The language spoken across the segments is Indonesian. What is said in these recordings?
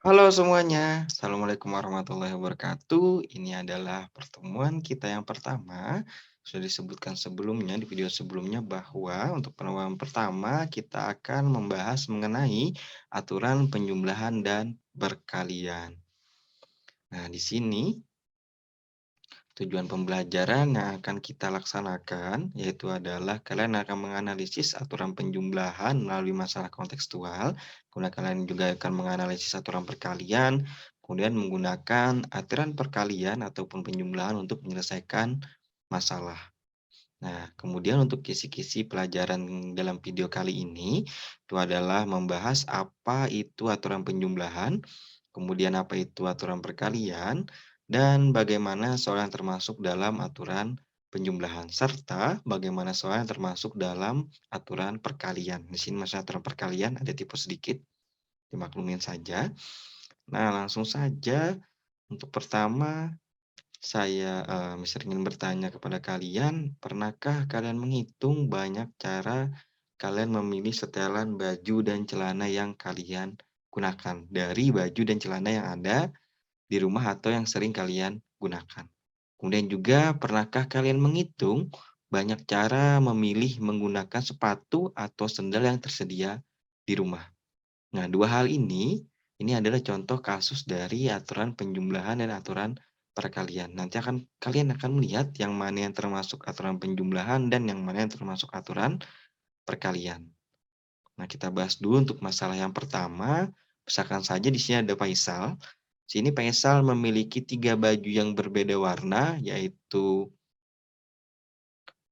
Halo semuanya, Assalamualaikum warahmatullahi wabarakatuh. Ini adalah pertemuan kita yang pertama. Sudah disebutkan sebelumnya di video sebelumnya bahwa untuk pertemuan pertama kita akan membahas mengenai aturan penjumlahan dan perkalian. Nah, di sini tujuan pembelajaran yang akan kita laksanakan yaitu adalah kalian akan menganalisis aturan penjumlahan melalui masalah kontekstual, kemudian kalian juga akan menganalisis aturan perkalian, kemudian menggunakan aturan perkalian ataupun penjumlahan untuk menyelesaikan masalah. Nah, kemudian untuk kisi-kisi pelajaran dalam video kali ini itu adalah membahas apa itu aturan penjumlahan, kemudian apa itu aturan perkalian, dan bagaimana soal yang termasuk dalam aturan penjumlahan, serta bagaimana soal yang termasuk dalam aturan perkalian. Di sini masalah aturan perkalian ada tipe sedikit, dimaklumin saja. Nah, langsung saja untuk pertama saya, ingin bertanya kepada kalian, pernahkah kalian menghitung banyak cara kalian memilih setelan baju dan celana yang kalian gunakan, dari baju dan celana yang ada di rumah atau yang sering kalian gunakan? Kemudian juga pernahkah kalian menghitung banyak cara memilih menggunakan sepatu atau sendal yang tersedia di rumah? Nah, 2 hal ini adalah contoh kasus dari aturan penjumlahan dan aturan perkalian. Nanti kalian akan melihat yang mana yang termasuk aturan penjumlahan dan yang mana yang termasuk aturan perkalian. Nah, kita bahas dulu untuk masalah yang pertama. Misalkan saja di sini ada Faisal. Sini Faisal memiliki 3 baju yang berbeda warna, yaitu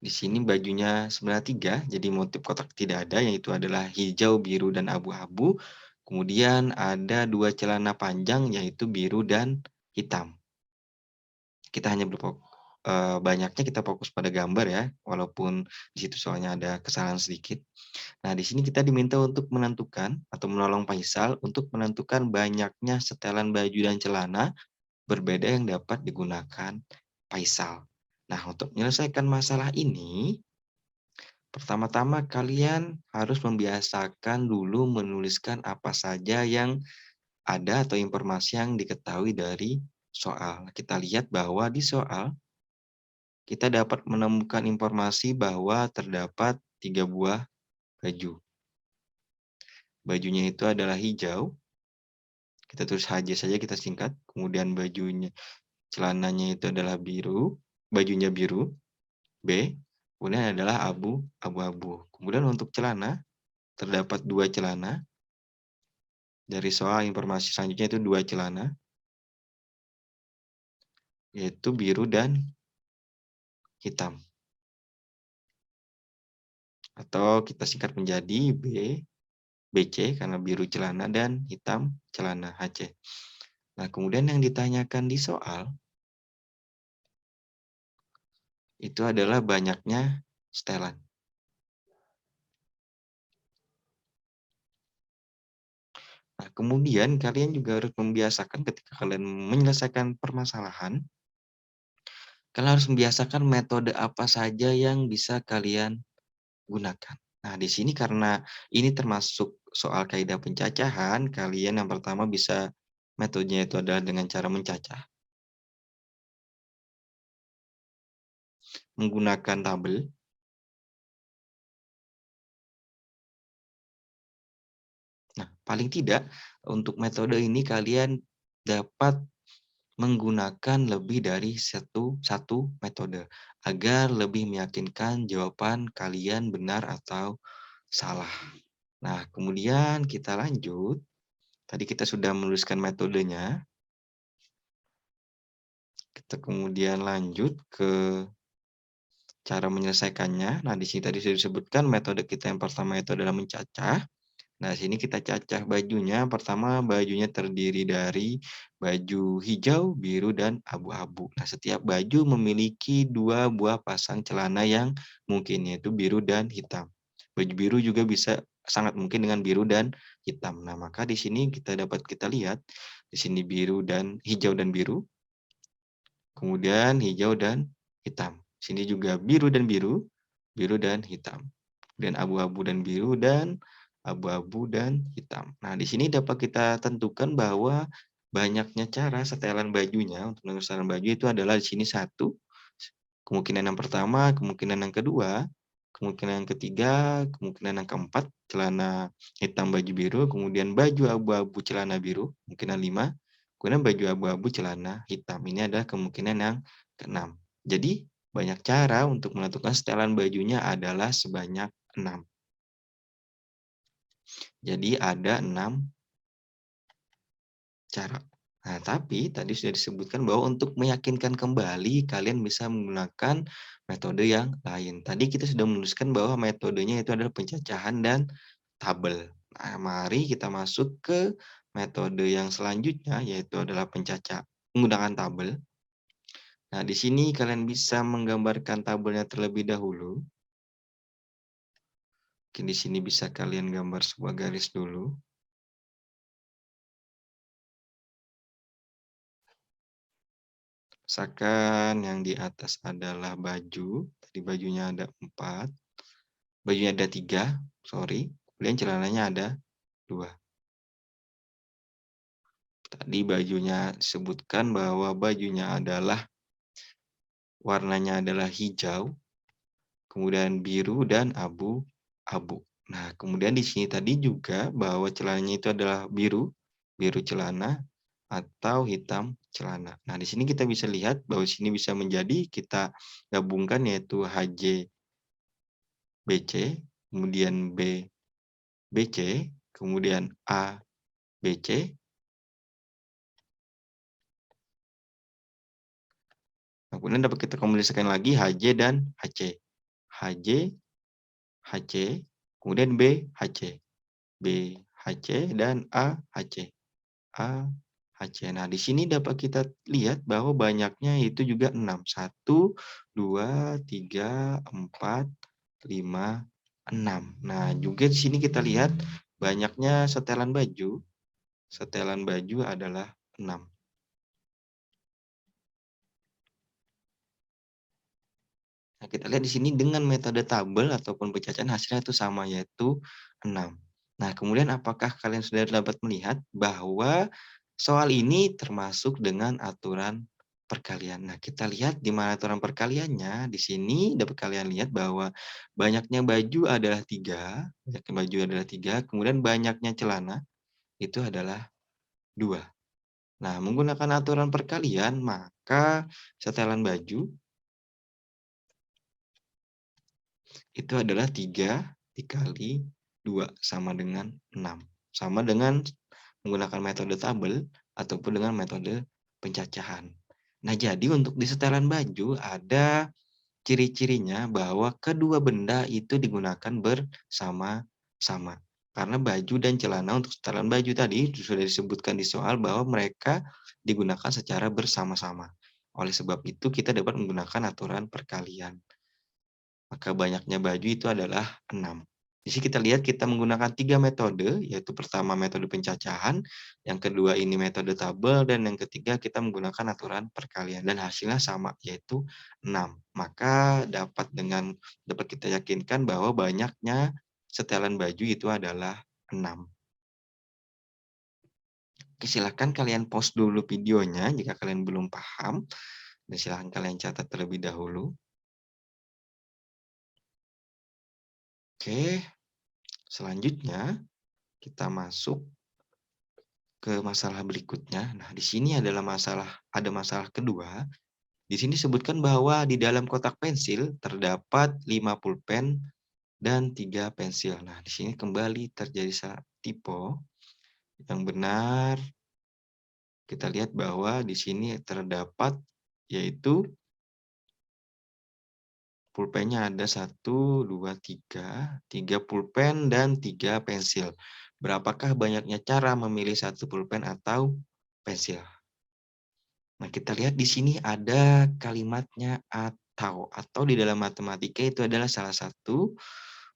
di sini bajunya sebenarnya 3, jadi motif kotak tidak ada, yaitu adalah hijau, biru, dan abu-abu. Kemudian ada 2 celana panjang, yaitu biru dan hitam. Kita hanya banyaknya kita fokus pada gambar ya, walaupun di situ soalnya ada kesalahan sedikit. Nah, di sini kita diminta untuk menentukan atau menolong Faisal untuk menentukan banyaknya setelan baju dan celana berbeda yang dapat digunakan Faisal. Nah, untuk menyelesaikan masalah ini, pertama-tama kalian harus membiasakan dulu menuliskan apa saja yang ada atau informasi yang diketahui dari soal. Kita lihat bahwa di soal kita dapat menemukan informasi bahwa terdapat 3 buah baju. Bajunya itu adalah hijau, kita tulis HJ saja kita singkat, kemudian celananya itu adalah biru, bajunya biru, B, kemudian adalah abu-abu. Kemudian untuk celana, terdapat 2 celana. Dari soal informasi selanjutnya itu 2 celana, yaitu biru dan hitam. Atau kita singkat menjadi BC karena biru celana dan hitam celana HC. Nah, kemudian yang ditanyakan di soal itu adalah banyaknya setelan. Nah, kemudian kalian juga harus membiasakan ketika kalian menyelesaikan permasalahan, kalian harus membiasakan metode apa saja yang bisa kalian gunakan. Nah, di sini karena ini termasuk soal kaidah pencacahan, kalian yang pertama bisa metodenya itu adalah dengan cara mencacah, menggunakan tabel. Nah, paling tidak untuk metode ini kalian dapat menggunakan lebih dari satu metode agar lebih meyakinkan jawaban kalian benar atau salah. Nah, kemudian kita lanjut. Tadi kita sudah menuliskan metodenya. Kita kemudian lanjut ke cara menyelesaikannya. Nah, di sini tadi sudah disebutkan metode kita yang pertama itu adalah mencacah. Nah, sini kita cacah bajunya. Pertama, bajunya terdiri dari baju hijau, biru, dan abu-abu. Nah, setiap baju memiliki 2 buah pasang celana yang mungkin, yaitu biru dan hitam. Baju biru juga bisa sangat mungkin dengan biru dan hitam. Nah, maka di sini kita lihat, di sini biru dan hijau dan biru, kemudian hijau dan hitam. Sini juga biru dan biru dan hitam. Kemudian abu-abu dan biru dan abu-abu, dan hitam. Nah, di sini dapat kita tentukan bahwa banyaknya cara setelan bajunya untuk menentukan baju itu adalah di sini satu, kemungkinan yang pertama, kemungkinan yang kedua, kemungkinan yang ketiga, kemungkinan yang keempat, celana hitam baju biru, kemudian baju abu-abu celana biru, kemungkinan 5, kemudian baju abu-abu celana hitam. Ini adalah kemungkinan yang keenam. Jadi, banyak cara untuk menentukan setelan bajunya adalah sebanyak 6. Jadi ada 6 cara. Nah, tapi tadi sudah disebutkan bahwa untuk meyakinkan kembali kalian bisa menggunakan metode yang lain. Tadi kita sudah menuliskan bahwa metodenya itu adalah pencacahan dan tabel. Nah, mari kita masuk ke metode yang selanjutnya, yaitu adalah menggunakan tabel. Nah, di sini kalian bisa menggambarkan tabelnya terlebih dahulu. Mungkin di sini bisa kalian gambar sebuah garis dulu. Misalkan yang di atas adalah baju, tadi bajunya ada 4, bajunya ada 3, sorry, kemudian celananya ada 2. Tadi bajunya disebutkan bahwa bajunya adalah warnanya adalah hijau, kemudian biru dan abu-abu. Nah, kemudian di sini tadi juga bahwa celananya itu adalah biru, biru celana atau hitam celana. Nah, di sini kita bisa lihat bahwa sini bisa menjadi kita gabungkan yaitu HJ BC, kemudian B BC, kemudian A BC. Nah, kemudian dapat kita kombinasikan lagi HJ dan HC. HJ, HC, kemudian B HC. B HC dan A HC. A HC. Nah, di sini dapat kita lihat bahwa banyaknya itu juga 6. 1, 2, 3, 4, 5, 6. Nah, juga di sini kita lihat banyaknya setelan baju. Setelan baju adalah 6. Nah, kita lihat di sini dengan metode tabel ataupun pencacahan hasilnya itu sama, yaitu 6. Nah, kemudian apakah kalian sudah dapat melihat bahwa soal ini termasuk dengan aturan perkalian? Nah, kita lihat di mana aturan perkaliannya. Di sini dapat kalian lihat bahwa banyaknya baju adalah 3, banyaknya baju adalah 3, kemudian banyaknya celana itu adalah 2. Nah, menggunakan aturan perkalian, maka setelan baju itu adalah 3 dikali 2 sama dengan 6. Sama dengan menggunakan metode tabel ataupun dengan metode pencacahan. Nah, jadi untuk di setelan baju ada ciri-cirinya bahwa kedua benda itu digunakan bersama-sama. Karena baju dan celana untuk setelan baju tadi sudah disebutkan di soal bahwa mereka digunakan secara bersama-sama. Oleh sebab itu kita dapat menggunakan aturan perkalian. Maka banyaknya baju itu adalah 6. Di sini kita lihat kita menggunakan 3 metode, yaitu pertama metode pencacahan, yang kedua ini metode tabel, dan yang ketiga kita menggunakan aturan perkalian. Dan hasilnya sama, yaitu 6. Maka dapat kita yakinkan bahwa banyaknya setelan baju itu adalah 6. Oke, silakan kalian pause dulu videonya jika kalian belum paham, dan silakan kalian catat terlebih dahulu. Oke, selanjutnya kita masuk ke masalah berikutnya. Nah, di sini ada masalah kedua. Di sini disebutkan bahwa di dalam kotak pensil terdapat 5 pulpen dan 3 pensil. Nah, di sini kembali terjadi salah typo. Yang benar kita lihat bahwa di sini terdapat yaitu pulpennya ada 1, 2, 3, 3 pulpen dan 3 pensil. Berapakah banyaknya cara memilih satu pulpen atau pensil? Nah, kita lihat di sini ada kalimatnya atau di dalam matematika itu adalah salah satu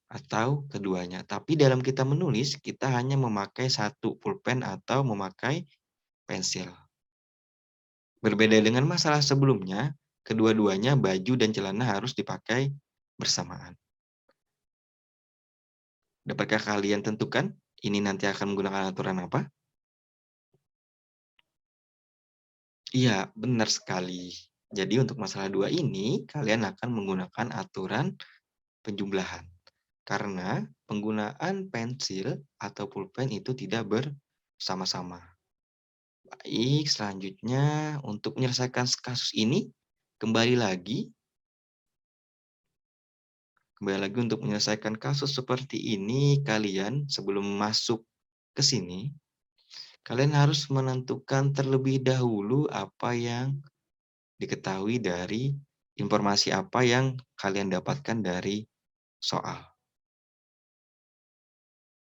atau keduanya. Tapi dalam kita menulis, kita hanya memakai satu pulpen atau memakai pensil. Berbeda dengan masalah sebelumnya, kedua-duanya baju dan celana harus dipakai bersamaan. Dapatkah kalian tentukan ini nanti akan menggunakan aturan apa? Iya, benar sekali. Jadi untuk masalah 2 ini, kalian akan menggunakan aturan penjumlahan. Karena penggunaan pensil atau pulpen itu tidak bersama-sama. Baik, selanjutnya untuk menyelesaikan kasus ini, kembali lagi untuk menyelesaikan kasus seperti ini, kalian sebelum masuk ke sini, kalian harus menentukan terlebih dahulu apa yang diketahui dari informasi apa yang kalian dapatkan dari soal.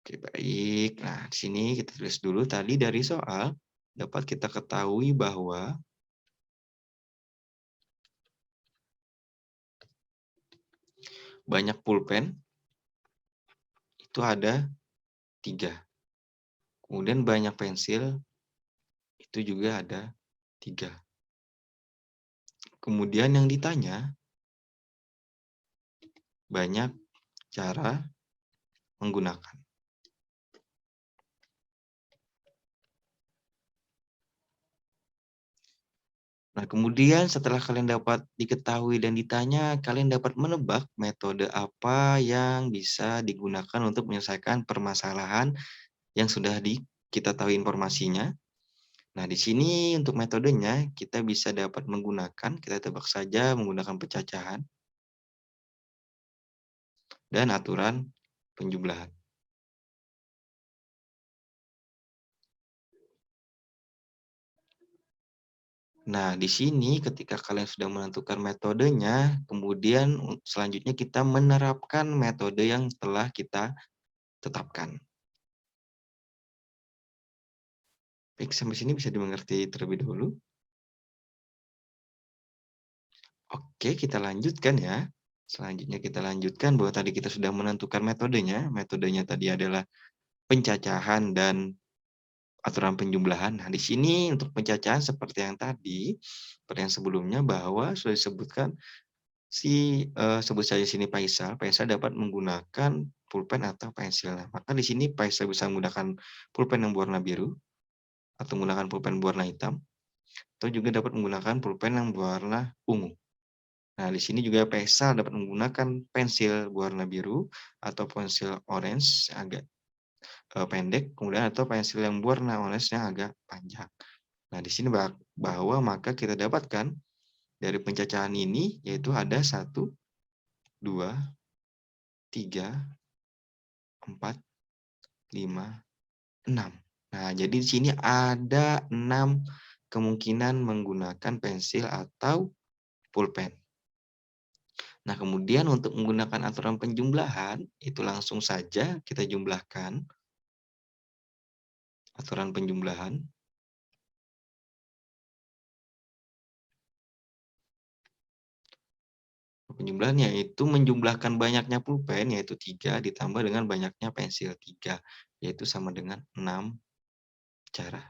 Oke, baik. Nah, di sini kita tulis dulu tadi dari soal dapat kita ketahui bahwa banyak pulpen itu ada 3. Kemudian banyak pensil itu juga ada 3. Kemudian yang ditanya banyak cara menggunakan. Nah, kemudian setelah kalian dapat diketahui dan ditanya, kalian dapat menebak metode apa yang bisa digunakan untuk menyelesaikan permasalahan yang sudah kita tahu informasinya. Nah, di sini untuk metodenya kita bisa dapat menggunakan, kita tebak saja menggunakan pencacahan dan aturan penjumlahan. Nah, di sini ketika kalian sudah menentukan metodenya, kemudian selanjutnya kita menerapkan metode yang telah kita tetapkan. Baik, sampai sini bisa dimengerti terlebih dahulu. Oke, kita lanjutkan ya. Selanjutnya kita lanjutkan bahwa tadi kita sudah menentukan metodenya. Metodenya tadi adalah pencacahan dan aturan penjumlahan. Nah, di sini untuk pencacahan seperti yang tadi, seperti yang sebelumnya bahwa sudah disebutkan sebut saja sini Faisal. Faisal dapat menggunakan pulpen atau pensil. Nah, maka di sini Faisal bisa menggunakan pulpen yang berwarna biru atau menggunakan pulpen berwarna hitam atau juga dapat menggunakan pulpen yang berwarna ungu. Nah, di sini juga Faisal dapat menggunakan pensil berwarna biru atau pensil orange yang agak pendek, kemudian atau pensil yang berwarna orange yang agak panjang. Nah, di sini bahwa maka kita dapatkan dari pencacahan ini yaitu ada 1, 2, 3, 4, 5, 6. Nah, jadi di sini ada 6 kemungkinan menggunakan pensil atau pulpen. Nah, kemudian untuk menggunakan aturan penjumlahan, itu langsung saja kita jumlahkan aturan penjumlahan. Penjumlahan yaitu menjumlahkan banyaknya pulpen, yaitu 3, ditambah dengan banyaknya pensil 3, yaitu sama dengan 6 cara.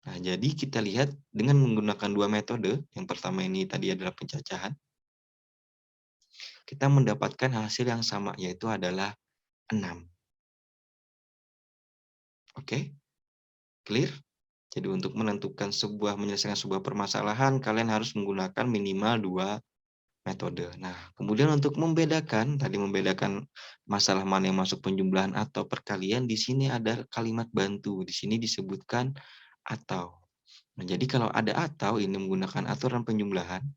Nah, jadi kita lihat dengan menggunakan 2 metode, yang pertama ini tadi adalah pencacahan, kita mendapatkan hasil yang sama, yaitu adalah 6. Oke, clear? Jadi untuk menyelesaikan sebuah permasalahan, kalian harus menggunakan minimal 2 metode. Nah, kemudian untuk membedakan masalah mana yang masuk penjumlahan atau perkalian, di sini ada kalimat bantu. Di sini disebutkan atau. Nah, jadi kalau ada atau ini menggunakan aturan penjumlahan.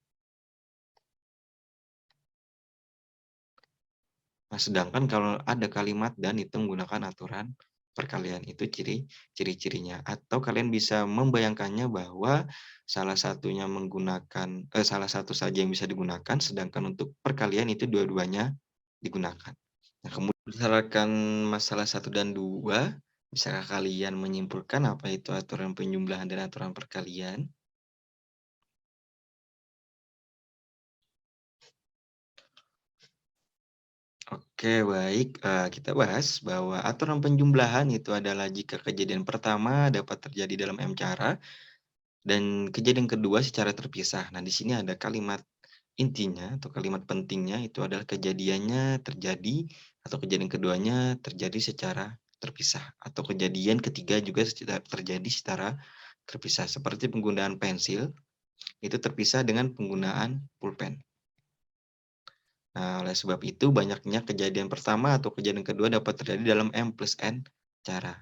Nah, sedangkan kalau ada kalimat dan itu menggunakan aturan perkalian, itu ciri-cirinya. Atau kalian bisa membayangkannya bahwa salah salah satu saja yang bisa digunakan, sedangkan untuk perkalian itu dua-duanya digunakan. Nah, kemudian berdasarkan masalah 1 dan 2, bisakah kalian menyimpulkan apa itu aturan penjumlahan dan aturan perkalian? Oke, baik. Kita bahas bahwa aturan penjumlahan itu adalah jika kejadian pertama dapat terjadi dalam M cara dan kejadian kedua secara terpisah. Nah, di sini ada kalimat Intinya atau kalimat pentingnya itu adalah kejadiannya terjadi atau kejadian keduanya terjadi secara terpisah atau kejadian ketiga juga terjadi secara terpisah seperti penggunaan pensil itu terpisah dengan penggunaan pulpen. Nah, oleh sebab itu banyaknya kejadian pertama atau kejadian kedua dapat terjadi dalam M plus N cara,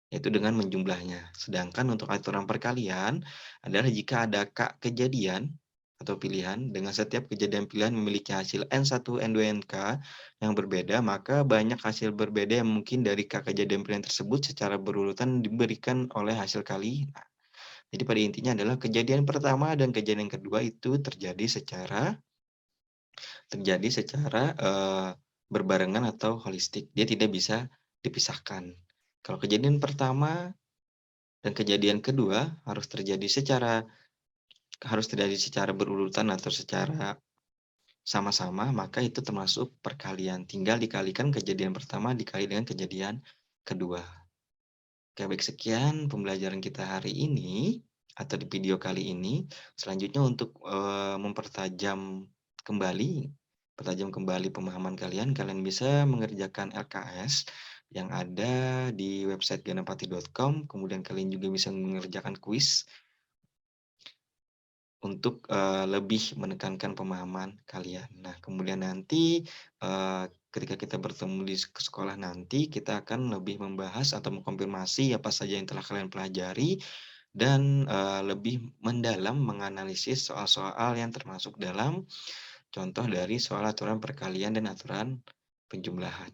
yaitu dengan menjumlahnya. Sedangkan untuk aturan perkalian adalah jika ada K kejadian atau pilihan dengan setiap kejadian pilihan memiliki hasil N1, N2, Nk yang berbeda, maka banyak hasil berbeda yang mungkin dari K kejadian pilihan tersebut secara berurutan diberikan oleh hasil kali. Nah, jadi pada intinya adalah kejadian pertama dan kejadian kedua itu terjadi secara berbarengan atau holistik. Dia tidak bisa dipisahkan. Kalau kejadian pertama dan kejadian kedua harus terjadi secara berurutan atau secara sama-sama, maka itu termasuk perkalian. Tinggal dikalikan kejadian pertama dikali dengan kejadian kedua. Oke, baik sekian pembelajaran kita hari ini atau di video kali ini. Selanjutnya untuk kembali pertajam kembali pemahaman kalian, kalian bisa mengerjakan LKS yang ada di website ganapati.com, kemudian kalian juga bisa mengerjakan kuis untuk lebih menekankan pemahaman kalian. Nah, kemudian nanti ketika kita bertemu di sekolah nanti, kita akan lebih membahas atau mengkonfirmasi apa saja yang telah kalian pelajari dan lebih mendalam menganalisis soal-soal yang termasuk dalam contoh dari soal aturan perkalian dan aturan penjumlahan.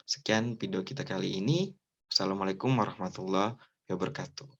Sekian video kita kali ini. Wassalamualaikum warahmatullahi wabarakatuh.